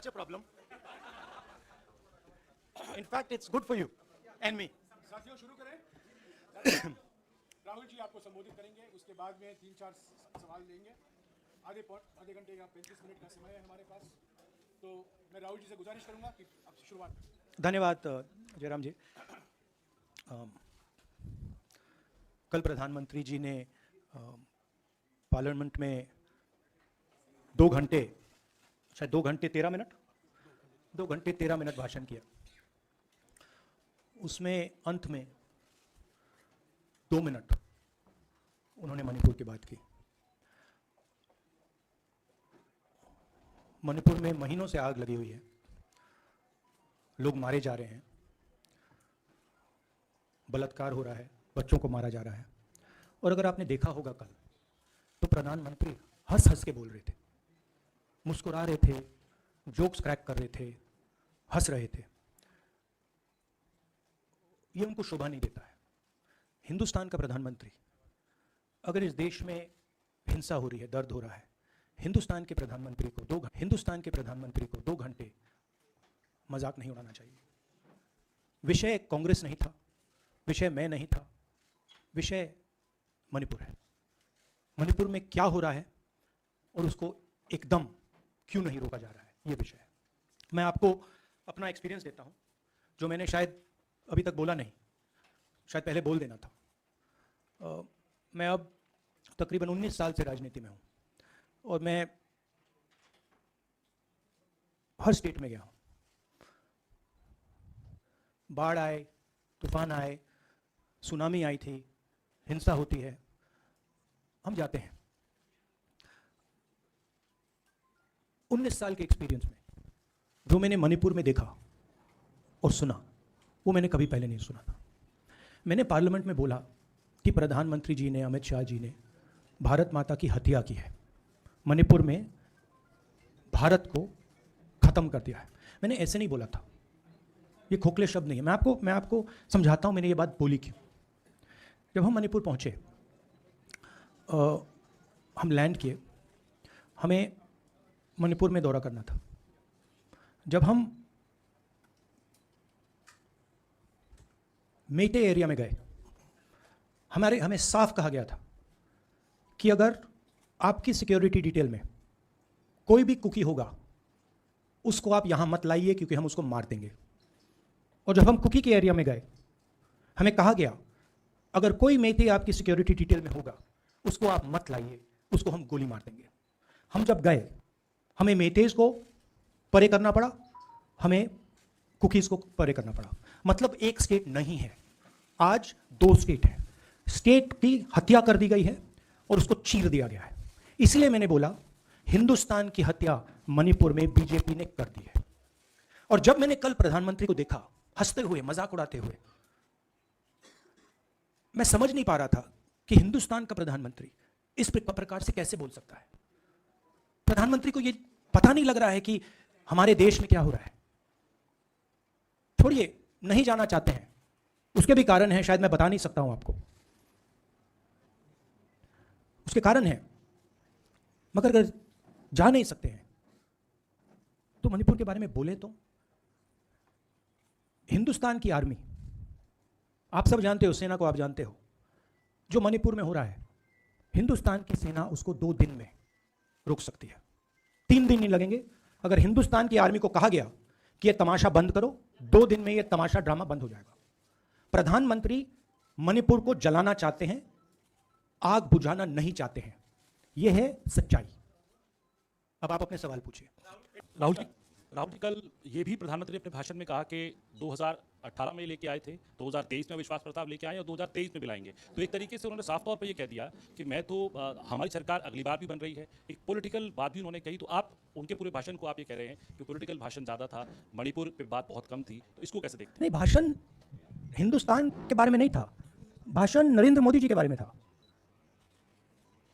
such a problem. In fact, it's good for you and me. साथियों शुरू करें। राहुल जी आपको संबोधित करेंगे, उसके बाद में 3-4 सवाल लेंगे। आधे घंटे या 35 मिनट का समय है हमारे पास, तो मैं राहुल जी से गुजारिश करूंगा कि आप शुरुआत करें। धन्यवाद जयराम जी। कल प्रधानमंत्री जी ने पार्लियामेंट में 2 घंटे, शायद 2 घंटे 13 मिनट भाषण किया। उसमें अंत में 2 मिनट उन्होंने मणिपुर की बात की। मणिपुर में महीनों से आग लगी हुई है, लोग मारे जा रहे हैं, बलात्कार हो रहा है, बच्चों को मारा जा रहा है। और अगर आपने देखा होगा कल, तो प्रधानमंत्री हंस हंस के बोल रहे थे, मुस्कुरा रहे थे, जोक्स क्रैक कर रहे थे, हंस रहे थे। ये उनको शोभा नहीं देता है। हिंदुस्तान का प्रधानमंत्री, अगर इस देश में हिंसा हो रही है, दर्द हो रहा है, हिंदुस्तान के प्रधानमंत्री को 2 घंटे मजाक नहीं उड़ाना चाहिए। विषय कांग्रेस नहीं था, विषय मैं नहीं था, विषय मणिपुर है। मणिपुर में क्या हो रहा है और उसको एकदम क्यों नहीं रोका जा रहा है, ये विषय है। मैं आपको अपना एक्सपीरियंस देता हूँ, जो मैंने शायद अभी तक बोला नहीं, शायद पहले बोल देना था। मैं अब तकरीबन 19 साल से राजनीति में हूँ और मैं हर स्टेट में गया हूँ। बाढ़ आए, तूफान आए, सुनामी आई थी, हिंसा होती है, हम जाते हैं। 19 साल के एक्सपीरियंस में जो मैंने मणिपुर में देखा और सुना, वो मैंने कभी पहले नहीं सुना था। मैंने पार्लियामेंट में बोला कि प्रधानमंत्री जी ने, अमित शाह जी ने भारत माता की हत्या की है, मणिपुर में भारत को खत्म कर दिया है। मैंने ऐसे नहीं बोला था, ये खोखले शब्द नहीं है। मैं आपको समझाता हूँ मैंने ये बात बोली क्यों। जब हम मणिपुर पहुँचे, हम लैंड किए, हमें मणिपुर में दौरा करना था। जब हम मेटे एरिया में गए, हमें साफ कहा गया था कि अगर आपकी सिक्योरिटी डिटेल में कोई भी कुकी होगा, उसको आप यहां मत लाइए क्योंकि हम उसको मार देंगे। और जब हम कुकी के एरिया में गए, हमें कहा गया अगर कोई मेटे आपकी सिक्योरिटी डिटेल में होगा, उसको आप मत लाइए, उसको हम गोली मार देंगे। हम जब गए, हमें मेटेज को परे करना पड़ा, हमें कुकीज को परे करना पड़ा। मतलब एक स्टेट नहीं है, आज 2 स्टेट है। स्टेट की हत्या कर दी गई है और उसको चीर दिया गया है। इसलिए मैंने बोला हिंदुस्तान की हत्या मणिपुर में बीजेपी ने कर दी है। और जब मैंने कल प्रधानमंत्री को देखा हंसते हुए, मजाक उड़ाते हुए, मैं समझ नहीं पा रहा था कि हिंदुस्तान का प्रधानमंत्री इस प्रकार से कैसे बोल सकता है। प्रधानमंत्री को यह पता नहीं लग रहा है कि हमारे देश में क्या हो रहा है। छोड़िए, नहीं जाना चाहते हैं, उसके भी कारण हैं, शायद मैं बता नहीं सकता हूं आपको, उसके कारण है। मगर अगर जा नहीं सकते हैं तो मणिपुर के बारे में बोले तो। हिंदुस्तान की आर्मी, आप सब जानते हो, सेना को आप जानते हो, जो मणिपुर में हो रहा है, हिंदुस्तान की सेना उसको 2 दिन में रोक सकती है, 3 दिन नहीं लगेंगे। अगर हिंदुस्तान की आर्मी को कहा गया कि यह तमाशा बंद करो, 2 दिन में यह तमाशा, ड्रामा बंद हो जाएगा। प्रधानमंत्री मणिपुर को जलाना चाहते हैं, आग बुझाना नहीं चाहते हैं। यह है सच्चाई। अब आप अपने सवाल पूछिए। राहुल जी, कल ये भी प्रधानमंत्री ने अपने भाषण में कहा कि 2018 में लेके आए थे, 2023 में विश्वास प्रस्ताव लेके आए और 2023 में भी लाएंगे। तो एक तरीके से उन्होंने साफ तौर पर ये कह दिया कि मैं तो हमारी सरकार अगली बार भी बन रही है। एक पॉलिटिकल बात भी उन्होंने कही। तो आप उनके पूरे भाषण को आप ये कह रहे हैं कि पॉलिटिकल भाषण ज़्यादा था, मणिपुर पर बात बहुत कम थी, तो इसको कैसे देखते हैं? नहीं, भाषण हिंदुस्तान के बारे में नहीं था, भाषण नरेंद्र मोदी जी के बारे में था।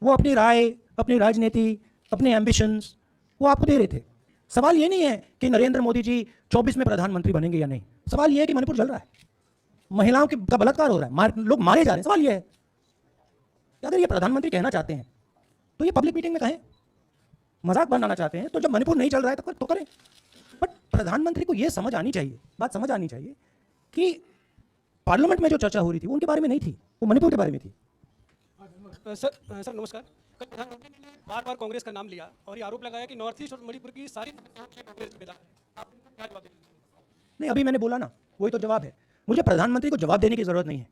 वो अपनी राय, अपनी राजनीति, अपने एम्बिशंस वो आपको दे रहे थे। सवाल ये नहीं है कि नरेंद्र मोदी जी 24 में प्रधानमंत्री बनेंगे या नहीं। सवाल ये है कि मणिपुर जल रहा है, महिलाओं का बलात्कार हो रहा है, लोग मारे जा रहे हैं। सवाल ये है कि अगर ये प्रधानमंत्री कहना चाहते हैं तो ये पब्लिक मीटिंग में कहें। मजाक बनाना चाहते हैं तो जब मणिपुर नहीं चल रहा है तो करें। प्रधानमंत्री को यह समझ आनी चाहिए, बात समझ आनी चाहिए कि पार्लियामेंट में जो चर्चा हो रही थी वो उनके बारे में नहीं थी, वो मणिपुर के बारे में थी। सर नमस्कार। कल प्रधानमंत्री ने बार बार कांग्रेस का नाम लिया और ये आरोप लगाया कि नॉर्थ ईस्ट और मणिपुर की सारी कांग्रेस जिम्मेदार है। आप क्या जवाब देंगे? नहीं, अभी मैंने बोला ना, वही तो जवाब है। मुझे प्रधानमंत्री को जवाब देने की जरूरत नहीं है।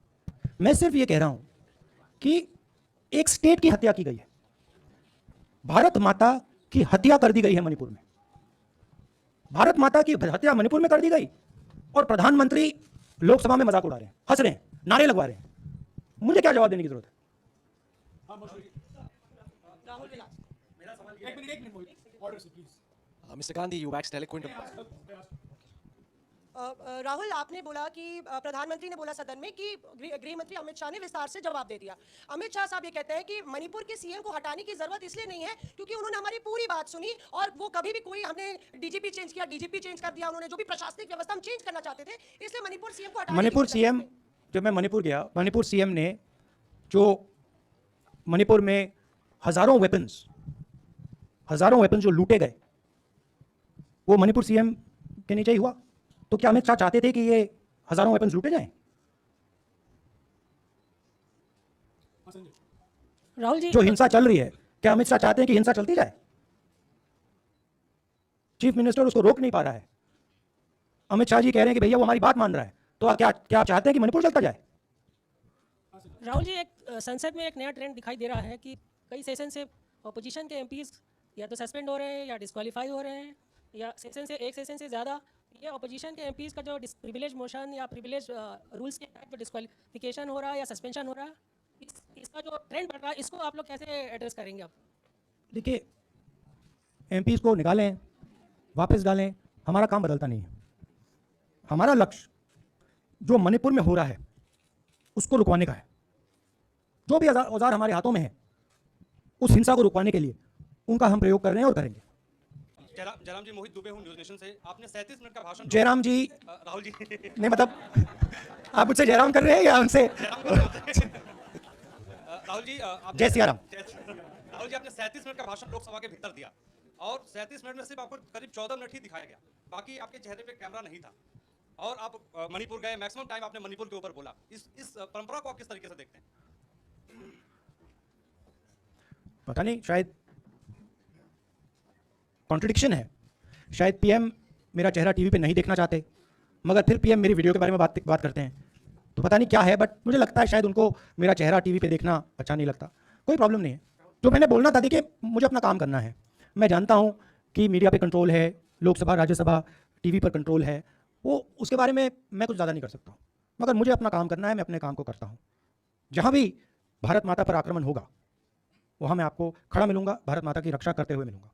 मैं सिर्फ ये कह रहा हूं कि एक स्टेट की हत्या की गई है, भारत माता की हत्या कर दी गई है मणिपुर में, भारत माता की हत्या मणिपुर में कर दी गई और प्रधानमंत्री लोकसभा में मजाक उड़ा रहे हैं, हंस रहे हैं, नारे लगवा रहे हैं। मुझे क्या जवाब देने की जरूरत है? राहुल विलास। एक मिनट मोहित, ऑर्डर से please. Mr. Gandhi, you waxed eloquent. Rahul, आपने बोला कि प्रधानमंत्री ने बोला सदन में कि गृह मंत्री अमित शाह ने विस्तार से जवाब दे दिया। अमित शाह साहब ये कहते हैं कि मणिपुर के सीएम को हटाने की जरूरत इसलिए नहीं है क्योंकि उन्होंने हमारी पूरी बात सुनी और वो कभी भी कोई, हमने डीजीपी चेंज किया, डीजीपी चेंज कर दिया, उन्होंने जो भी प्रशासनिक व्यवस्था हम चेंज करना चाहते थे, इसलिए मणिपुर सीएम को हटाने मणिपुर सीएम, जब मैं मणिपुर गया, मणिपुर सीएम ने जो मणिपुर में हजारों वेपन्स जो लूटे गए वो मणिपुर सीएम के नीचे ही हुआ। तो क्या अमित शाह चाहते थे कि ये हजारों वेपन्स लूटे जाएं? राहुल जी, जो हिंसा चल रही है, क्या अमित शाह चाहते हैं कि हिंसा चलती जाए? चीफ मिनिस्टर उसको रोक नहीं पा रहा है। अमित शाह जी कह रहे हैं कि भैया वो हमारी बात मान रहा है, तो क्या आप चाहते हैं कि मणिपुर चलता जाए? राहुल जी, एक संसद में एक नया ट्रेंड दिखाई दे रहा है कि कई सेशन से ऑपोजिशन के एमपीज या तो सस्पेंड हो रहे हैं या डिस्क्वालीफाई हो रहे हैं, या एक सेशन से ज़्यादा ये ऑपोजिशन के एमपीज का जो प्रिविलेज मोशन या प्रिविलेज रूल्स के तहत जो डिस्क्वालिफिकेशन हो रहा है या सस्पेंशन हो रहा है, इसका जो ट्रेंड बढ़ रहा है, इसको आप लोग कैसे एड्रेस करेंगे? आप देखिए, एमपीज को निकालें, वापस डालें, हमारा काम बदलता नहीं है। हमारा लक्ष्य जो मणिपुर में हो रहा है उसको रुकवाने का है। जो भी औजार हमारे हाथों में है उस हिंसा को रुकवाने के लिए उनका हम प्रयोग कर रहे हैं और करेंगे। जयराम जी, मोहित दुबे हूँ न्यूज़ नेशन से। आपने 37 मिनट का भाषण। जयराम जी राहुल जी नहीं, मतलब आप मुझसे जयराम कर रहे हैं या उनसे? राहुल जी, जय सिया राम। राहुल जी, आपने 37 मिनट का भाषण लोकसभा के भीतर दिया और 37 मिनट में सिर्फ आपको करीब 14 मिनट ही दिखाया गया, बाकी आपके चेहरे पे कैमरा नहीं था और आप मणिपुर गए, मैक्सिमम टाइम आपने मणिपुर के ऊपर बोला। इस परंपरा को आप किस तरीके से देखते हैं? पता नहीं, शायद कॉन्ट्रडिक्शन है। शायद पीएम मेरा चेहरा टीवी पे नहीं देखना चाहते, मगर फिर पीएम मेरी वीडियो के बारे में बात करते हैं, तो पता नहीं क्या है, बट मुझे लगता है शायद उनको मेरा चेहरा टीवी पे देखना अच्छा नहीं लगता। कोई प्रॉब्लम नहीं है। जो मैंने बोलना था, देखिए मुझे अपना काम करना है। मैं जानता हूँ कि मीडिया पे कंट्रोल है, लोकसभा राज्यसभा टीवी पर कंट्रोल है, वो उसके बारे में मैं कुछ ज़्यादा नहीं कर सकता हूँ, मगर मुझे अपना काम करना है। मैं अपने काम को करता हूँ। जहाँ भी भारत माता पर आक्रमण होगा वहाँ मैं आपको खड़ा मिलूंगा, भारत माता की रक्षा करते हुए मिलूंगा।